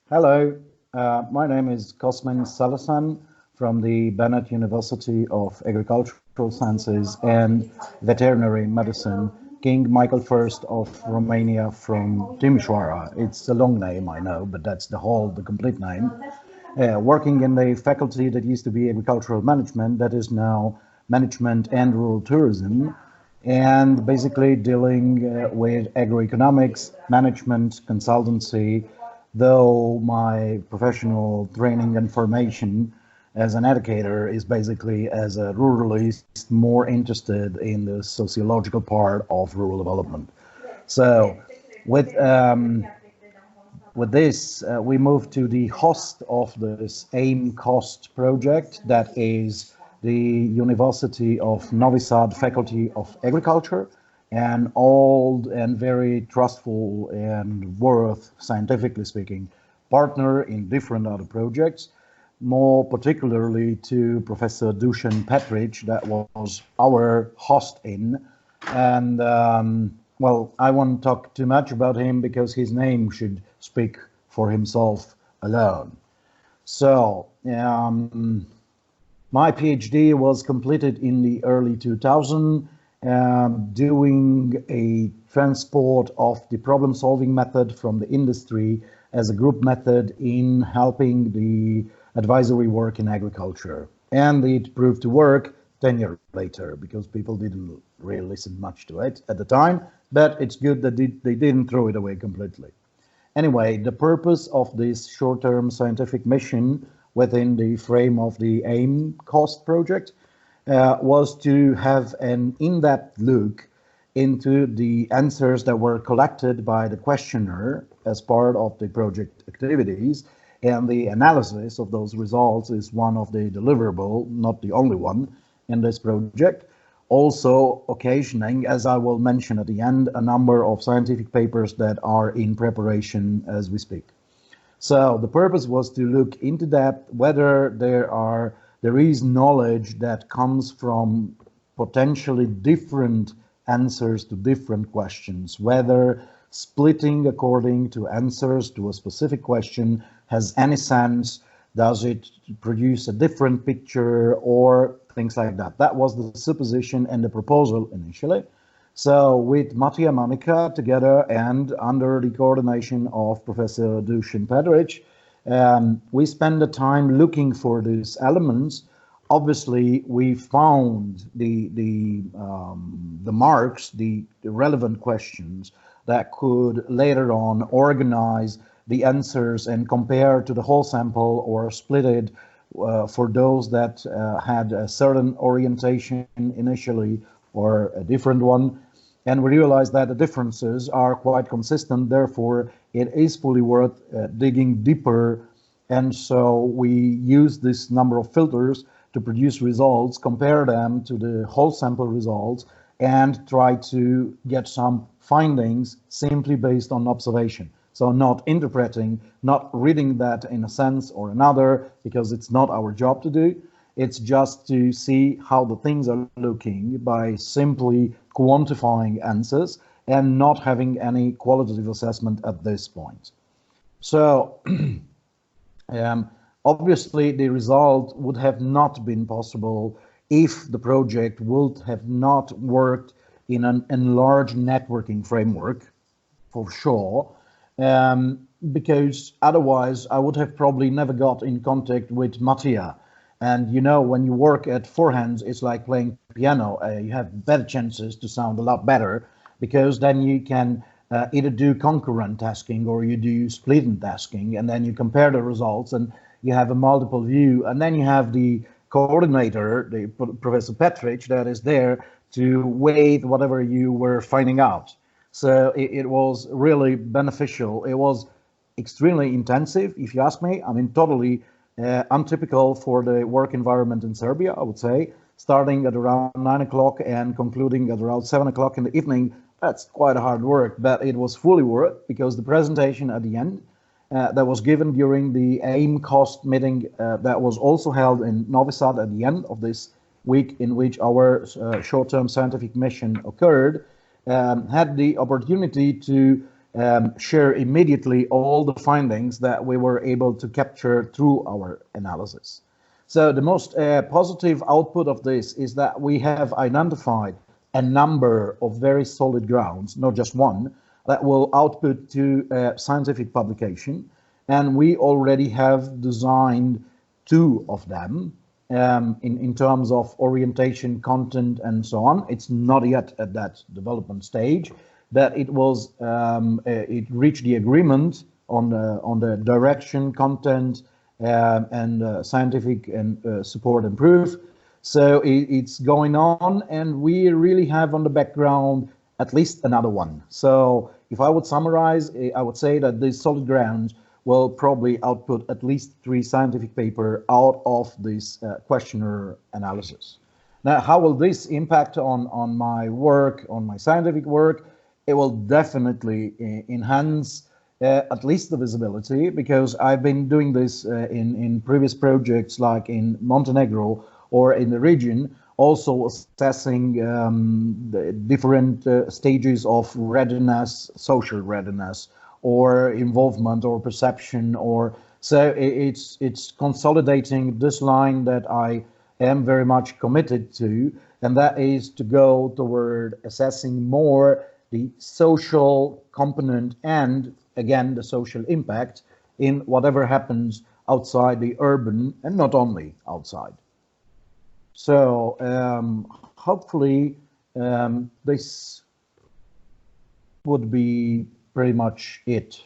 Hello, my name is Cosmin Salasan from the Banat University of Agricultural Sciences and Veterinary Medicine, King Michael I of Romania from Timisoara. It's a long name, I know, but that's the complete name. Working in the faculty that used to be agricultural management, that is now management and rural tourism, and basically dealing with agroeconomics, management, consultancy, though my professional training and formation as an educator is basically as a ruralist, more interested in the sociological part of rural development. So with this, we move to the host of this AIM COST project, that is the University of Novi Sad Faculty of Agriculture, an old and very trustful and worth, scientifically speaking, partner in different other projects, more particularly to Professor Dusan Petric, that was our host in. And well, I won't talk too much about him because his name should speak for himself alone. So, my PhD was completed in the early 2000s, doing a transport of the problem-solving method from the industry as a group method in helping the advisory work in agriculture. And it proved to work 10 years later, because people didn't really listen much to it at the time, but it's good that they didn't throw it away completely. Anyway, the purpose of this short-term scientific mission within the frame of the AIM COST project was to have an in-depth look into the answers that were collected by the questionnaire as part of the project activities, and the analysis of those results is one of the deliverable, not the only one, in this project, also occasioning, as I will mention at the end, a number of scientific papers that are in preparation as we speak. So the purpose was to look into that, whether there is knowledge that comes from potentially different answers to different questions, whether splitting according to answers to a specific question has any sense, does it produce a different picture, or things like that. That was the supposition and the proposal initially. So with Matija Manica together and under the coordination of Professor Dusan Petric, we spent the time looking for these elements. Obviously, we found the marks, the relevant questions that could later on organize the answers and compare to the whole sample or split it for those that had a certain orientation initially or a different one. And we realized that the differences are quite consistent, therefore it is fully worth digging deeper. And so we use this number of filters to produce results, compare them to the whole sample results, and try to get some findings simply based on observation. So not interpreting, not reading that in a sense or another, because it's not our job to do. It's just to see how the things are looking by simply quantifying answers and not having any qualitative assessment at this point. So obviously the result would have not been possible if the project would have not worked in an enlarged networking framework, for sure. Because otherwise I would have probably never got in contact with Matija. And you know, when you work at four hands, it's like playing piano. You have better chances to sound a lot better, because then you can either do concurrent tasking or you do split tasking, and then you compare the results and you have a multiple view. And then you have the coordinator, the Professor Petric, that is there to weigh whatever you were finding out. So it was really beneficial. It was extremely intensive, if you ask me. I mean, totally untypical for the work environment in Serbia, I would say. Starting at around 9 o'clock and concluding at around 7 o'clock in the evening, that's quite hard work, but it was fully worth it, because the presentation at the end that was given during the AIM COST meeting that was also held in Novi Sad at the end of this week, in which our short-term scientific mission occurred, had the opportunity to share immediately all the findings that we were able to capture through our analysis. So the most positive output of this is that we have identified a number of very solid grounds, not just one, that will output to scientific publication. And we already have designed 2 of them in terms of orientation, content, and so on. It's not yet at that development stage, but it was it reached the agreement on the direction, content, and scientific and support and proof. So it's going on, and we really have on the background at least another one. So if I would summarize, I would say that these solid grounds will probably output at least 3 scientific papers out of this questionnaire analysis. Now, how will this impact on my work, on my scientific work? It will definitely enhance at least the visibility, because I've been doing this in previous projects like in Montenegro or in the region, also assessing the different stages of readiness, social readiness, or involvement or perception, or so it's consolidating this line that I am very much committed to, and that is to go toward assessing more the social component and again the social impact in whatever happens outside the urban, and not only outside. So hopefully this would be pretty much it.